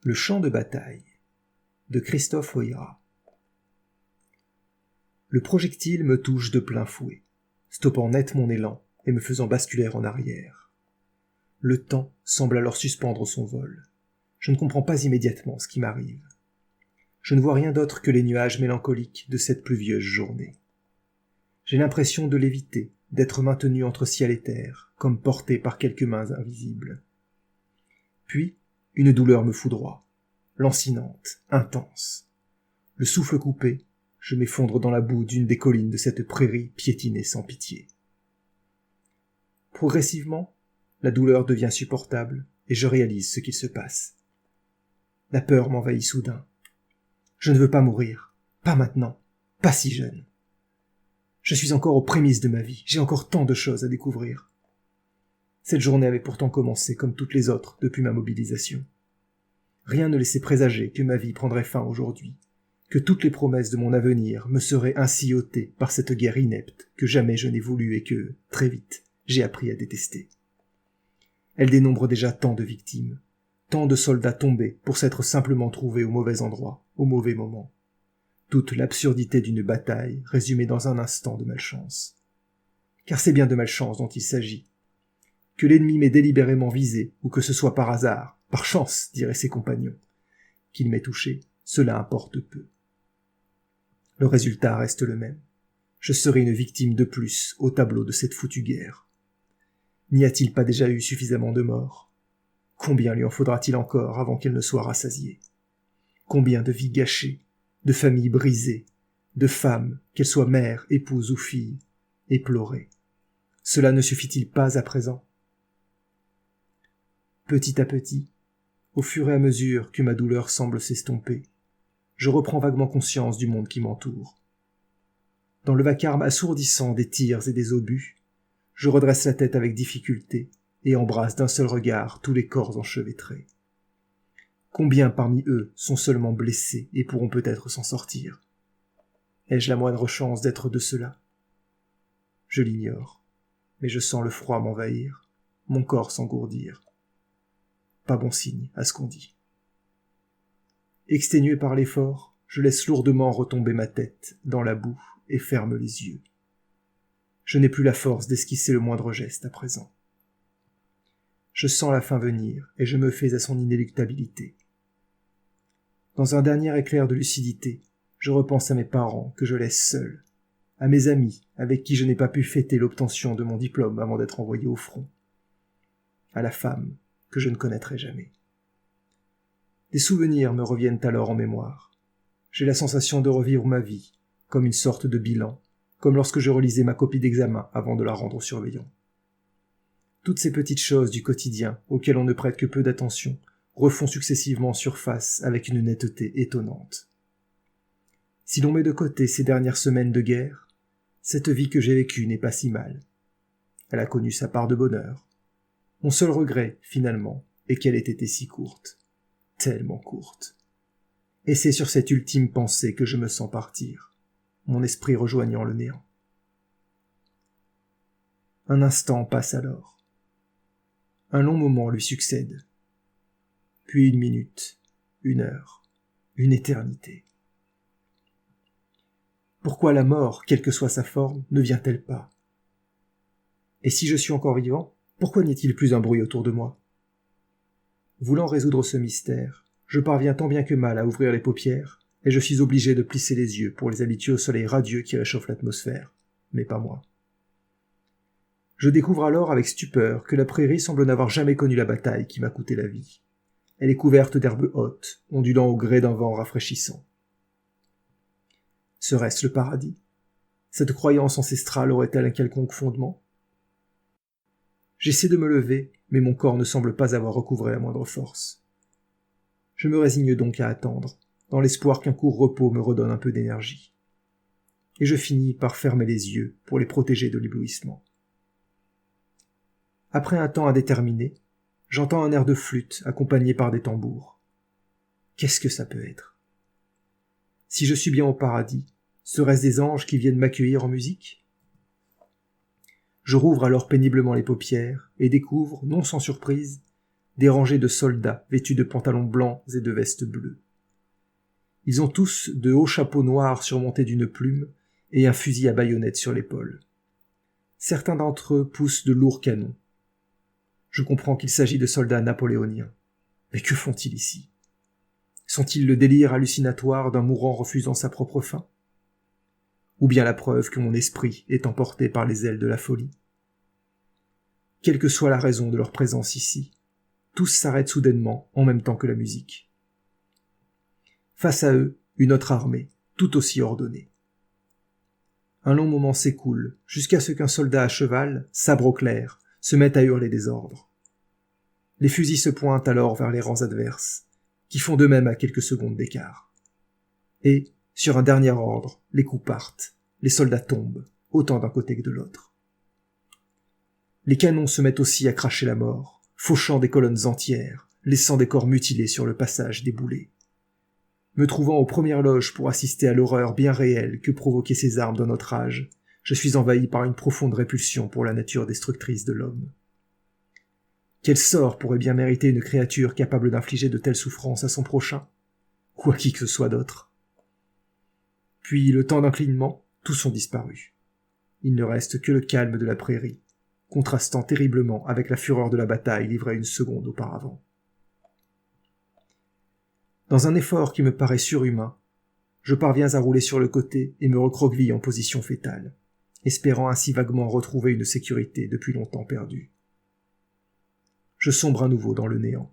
Le champ de bataille de Christophe Oira. Le projectile me touche de plein fouet, stoppant net mon élan et me faisant basculer en arrière. Le temps semble alors suspendre son vol. Je ne comprends pas immédiatement ce qui m'arrive. Je ne vois rien d'autre que les nuages mélancoliques de cette pluvieuse journée. J'ai l'impression de léviter, d'être maintenu entre ciel et terre, comme porté par quelques mains invisibles. Puis, une douleur me foudroie, lancinante, intense. Le souffle coupé, je m'effondre dans la boue d'une des collines de cette prairie piétinée sans pitié. Progressivement, la douleur devient supportable et je réalise ce qu'il se passe. La peur m'envahit soudain. Je ne veux pas mourir, pas maintenant, pas si jeune. Je suis encore aux prémices de ma vie, j'ai encore tant de choses à découvrir. Cette journée avait pourtant commencé comme toutes les autres depuis ma mobilisation. Rien ne laissait présager que ma vie prendrait fin aujourd'hui, que toutes les promesses de mon avenir me seraient ainsi ôtées par cette guerre inepte que jamais je n'ai voulu et que, très vite, j'ai appris à détester. Elle dénombre déjà tant de victimes, tant de soldats tombés pour s'être simplement trouvés au mauvais endroit, au mauvais moment. Toute l'absurdité d'une bataille résumée dans un instant de malchance. Car c'est bien de malchance dont il s'agit. Que l'ennemi m'ait délibérément visé, ou que ce soit par hasard, par chance, diraient ses compagnons, qu'il m'ait touché, cela importe peu. Le résultat reste le même. Je serai une victime de plus au tableau de cette foutue guerre. N'y a-t-il pas déjà eu suffisamment de morts ? Combien lui en faudra-t-il encore avant qu'elle ne soit rassasiée ? Combien de vies gâchées, de familles brisées, de femmes, qu'elles soient mères, épouses ou filles, éplorées. Cela ne suffit-il pas à présent ? Petit à petit, au fur et à mesure que ma douleur semble s'estomper, je reprends vaguement conscience du monde qui m'entoure. Dans le vacarme assourdissant des tirs et des obus, je redresse la tête avec difficulté et embrasse d'un seul regard tous les corps enchevêtrés. Combien parmi eux sont seulement blessés et pourront peut-être s'en sortir ? Ai-je la moindre chance d'être de ceux-là ? Je l'ignore, mais je sens le froid m'envahir, mon corps s'engourdir. Pas bon signe à ce qu'on dit. Exténué par l'effort, je laisse lourdement retomber ma tête dans la boue et ferme les yeux. Je n'ai plus la force d'esquisser le moindre geste à présent. Je sens la fin venir et je me fais à son inéluctabilité. Dans un dernier éclair de lucidité, je repense à mes parents que je laisse seuls, à mes amis avec qui je n'ai pas pu fêter l'obtention de mon diplôme avant d'être envoyé au front, à la femme que je ne connaîtrai jamais. Des souvenirs me reviennent alors en mémoire. J'ai la sensation de revivre ma vie, comme une sorte de bilan, comme lorsque je relisais ma copie d'examen avant de la rendre au surveillant. Toutes ces petites choses du quotidien, auxquelles on ne prête que peu d'attention, refont successivement surface avec une netteté étonnante. Si l'on met de côté ces dernières semaines de guerre, cette vie que j'ai vécue n'est pas si mal. Elle a connu sa part de bonheur. Mon seul regret, finalement, est qu'elle ait été si courte. Tellement courte. Et c'est sur cette ultime pensée que je me sens partir, mon esprit rejoignant le néant. Un instant passe alors. Un long moment lui succède. Puis 1 minute, 1 heure, une éternité. Pourquoi la mort, quelle que soit sa forme, ne vient-elle pas ? Et si je suis encore vivant, pourquoi n'y a-t-il plus un bruit autour de moi ? Voulant résoudre ce mystère, je parviens tant bien que mal à ouvrir les paupières, et je suis obligé de plisser les yeux pour les habituer au soleil radieux qui réchauffe l'atmosphère, mais pas moi. Je découvre alors avec stupeur que la prairie semble n'avoir jamais connu la bataille qui m'a coûté la vie. Elle est couverte d'herbes hautes, ondulant au gré d'un vent rafraîchissant. Serait-ce le paradis ? Cette croyance ancestrale aurait-elle un quelconque fondement ? J'essaie de me lever, mais mon corps ne semble pas avoir recouvré la moindre force. Je me résigne donc à attendre, dans l'espoir qu'un court repos me redonne un peu d'énergie. Et je finis par fermer les yeux pour les protéger de l'éblouissement. Après un temps indéterminé, j'entends un air de flûte accompagné par des tambours. Qu'est-ce que ça peut être ? Si je suis bien au paradis, seraient-ce des anges qui viennent m'accueillir en musique ? Je rouvre alors péniblement les paupières et découvre, non sans surprise, des rangées de soldats vêtus de pantalons blancs et de vestes bleues. Ils ont tous de hauts chapeaux noirs surmontés d'une plume et un fusil à baïonnette sur l'épaule. Certains d'entre eux poussent de lourds canons. Je comprends qu'il s'agit de soldats napoléoniens. Mais que font-ils ici? Sont-ils le délire hallucinatoire d'un mourant refusant sa propre fin? Ou bien la preuve que mon esprit est emporté par les ailes de la folie? Quelle que soit la raison de leur présence ici, tous s'arrêtent soudainement en même temps que la musique. Face à eux, une autre armée, tout aussi ordonnée. Un long moment s'écoule, jusqu'à ce qu'un soldat à cheval, sabre au clair, se mette à hurler des ordres. Les fusils se pointent alors vers les rangs adverses, qui font de même à quelques secondes d'écart. Et, sur un dernier ordre, les coups partent, les soldats tombent, autant d'un côté que de l'autre. Les canons se mettent aussi à cracher la mort, fauchant des colonnes entières, laissant des corps mutilés sur le passage des boulets. Me trouvant aux premières loges pour assister à l'horreur bien réelle que provoquaient ces armes dans notre âge, je suis envahi par une profonde répulsion pour la nature destructrice de l'homme. Quel sort pourrait bien mériter une créature capable d'infliger de telles souffrances à son prochain, ou à qui que ce soit d'autre? Puis, le temps d'un clignement, tous ont disparu. Il ne reste que le calme de la prairie, contrastant terriblement avec la fureur de la bataille livrée une seconde auparavant. Dans un effort qui me paraît surhumain, je parviens à rouler sur le côté et me recroqueville en position fétale, espérant ainsi vaguement retrouver une sécurité depuis longtemps perdue. Je sombre à nouveau dans le néant.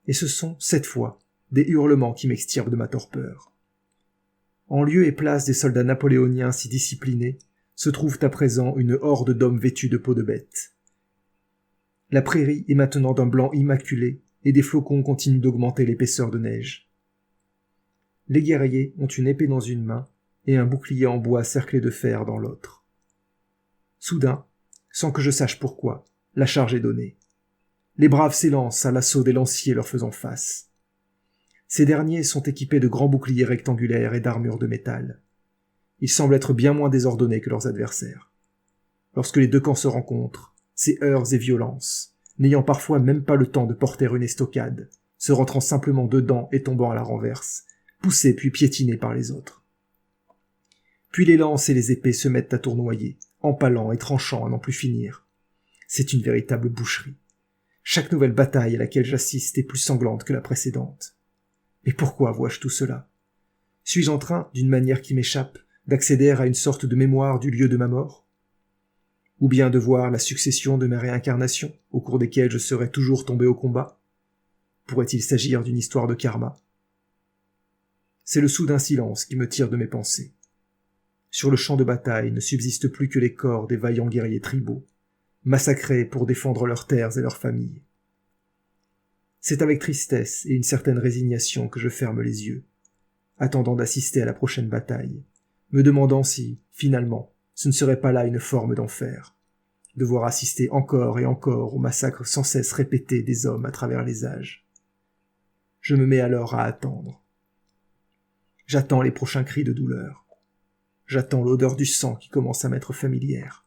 Et ce sont, cette fois, des hurlements qui m'extirpent de ma torpeur. En lieu et place des soldats napoléoniens si disciplinés, se trouve à présent une horde d'hommes vêtus de peau de bête. La prairie est maintenant d'un blanc immaculé, et des flocons continuent d'augmenter l'épaisseur de neige. Les guerriers ont une épée dans une main, et un bouclier en bois cerclé de fer dans l'autre. Soudain, sans que je sache pourquoi, la charge est donnée. Les braves s'élancent à l'assaut des lanciers leur faisant face. Ces derniers sont équipés de grands boucliers rectangulaires et d'armures de métal. Ils semblent être bien moins désordonnés que leurs adversaires. Lorsque les deux camps se rencontrent, c'est heurts et violences, n'ayant parfois même pas le temps de porter une estocade, se rentrant simplement dedans et tombant à la renverse, poussés puis piétinés par les autres. Puis les lances et les épées se mettent à tournoyer, empalant et tranchant à n'en plus finir. C'est une véritable boucherie. Chaque nouvelle bataille à laquelle j'assiste est plus sanglante que la précédente. Mais pourquoi vois-je tout cela? Suis-je en train, d'une manière qui m'échappe, d'accéder à une sorte de mémoire du lieu de ma mort? Ou bien de voir la succession de mes réincarnations, au cours desquelles je serais toujours tombé au combat? Pourrait-il s'agir d'une histoire de karma? C'est le soudain silence qui me tire de mes pensées. Sur le champ de bataille ne subsistent plus que les corps des vaillants guerriers tribaux, massacrés pour défendre leurs terres et leurs familles. C'est avec tristesse et une certaine résignation que je ferme les yeux, attendant d'assister à la prochaine bataille, me demandant si, finalement, ce ne serait pas là une forme d'enfer, devoir assister encore et encore au massacre sans cesse répété des hommes à travers les âges. Je me mets alors à attendre. J'attends les prochains cris de douleur. J'attends l'odeur du sang qui commence à m'être familière.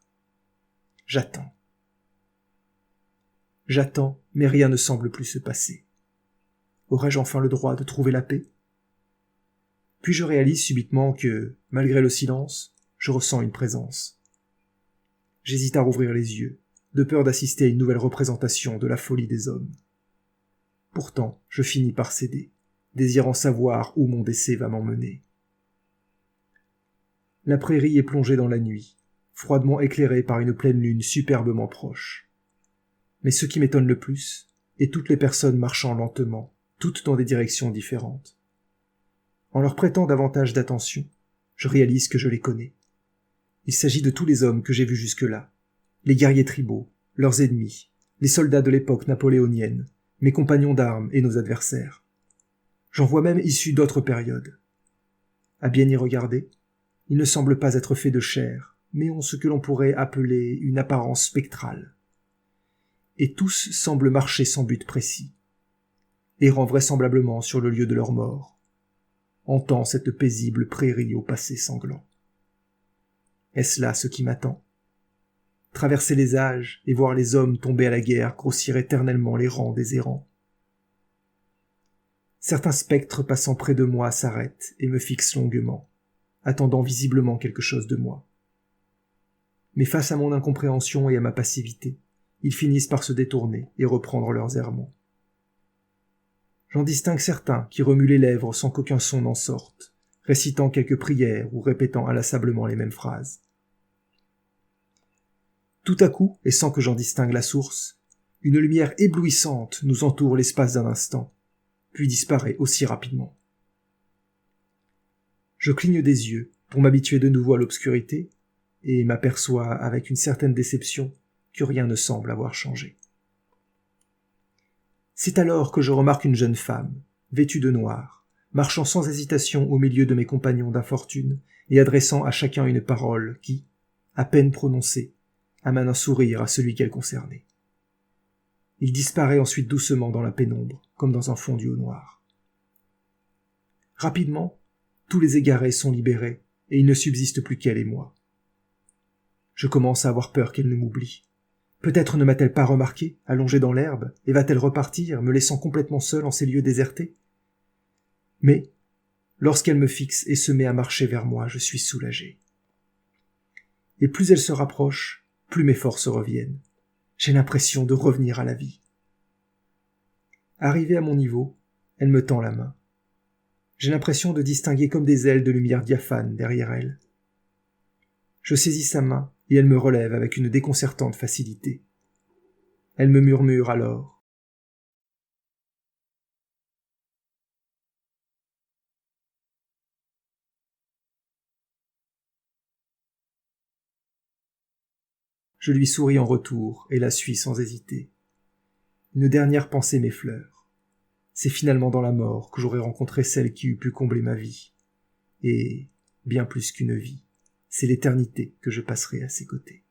J'attends. J'attends, mais rien ne semble plus se passer. Aurais-je enfin le droit de trouver la paix? Puis je réalise subitement que, malgré le silence, je ressens une présence. J'hésite à rouvrir les yeux, de peur d'assister à une nouvelle représentation de la folie des hommes. Pourtant, je finis par céder, désirant savoir où mon décès va m'emmener. La prairie est plongée dans la nuit, froidement éclairée par une pleine lune superbement proche. Mais ce qui m'étonne le plus est toutes les personnes marchant lentement, toutes dans des directions différentes. En leur prêtant davantage d'attention, je réalise que je les connais. Il s'agit de tous les hommes que j'ai vus jusque-là, les guerriers tribaux, leurs ennemis, les soldats de l'époque napoléonienne, mes compagnons d'armes et nos adversaires. J'en vois même issus d'autres périodes. À bien y regarder, ils ne semblent pas être faits de chair, mais ont ce que l'on pourrait appeler une apparence spectrale. Et tous semblent marcher sans but précis, errant vraisemblablement sur le lieu de leur mort, hantant cette paisible prairie au passé sanglant. Est-ce là ce qui m'attend? traverser les âges et voir les hommes tomber à la guerre grossir éternellement les rangs des errants. Certains spectres passant près de moi s'arrêtent et me fixent longuement, attendant visiblement quelque chose de moi. Mais face à mon incompréhension et à ma passivité, ils finissent par se détourner et reprendre leurs errements. J'en distingue certains qui remuent les lèvres sans qu'aucun son n'en sorte, récitant quelques prières ou répétant inlassablement les mêmes phrases. Tout à coup, et sans que j'en distingue la source, une lumière éblouissante nous entoure l'espace d'un instant, puis disparaît aussi rapidement. Je cligne des yeux pour m'habituer de nouveau à l'obscurité, et m'aperçois avec une certaine déception que rien ne semble avoir changé. C'est alors que je remarque une jeune femme, vêtue de noir, marchant sans hésitation au milieu de mes compagnons d'infortune et adressant à chacun une parole qui, à peine prononcée, amène un sourire à celui qu'elle concernait. Il disparaît ensuite doucement dans la pénombre, comme dans un fondu au noir. Rapidement, tous les égarés sont libérés, et il ne subsiste plus qu'elle et moi. Je commence à avoir peur qu'elle ne m'oublie. Peut-être ne m'a-t-elle pas remarqué, allongée dans l'herbe, et va-t-elle repartir, me laissant complètement seul en ces lieux désertés? Mais, lorsqu'elle me fixe et se met à marcher vers moi, je suis soulagé. Et plus elle se rapproche, plus mes forces reviennent. J'ai l'impression de revenir à la vie. Arrivée à mon niveau, elle me tend la main. J'ai l'impression de distinguer comme des ailes de lumière diaphane derrière elle. Je saisis sa main et elle me relève avec une déconcertante facilité. Elle me murmure alors. Je lui souris en retour et la suis sans hésiter. Une dernière pensée m'effleure. C'est finalement dans la mort que j'aurai rencontré celle qui eût pu combler ma vie. Et, bien plus qu'une vie, c'est l'éternité que je passerai à ses côtés.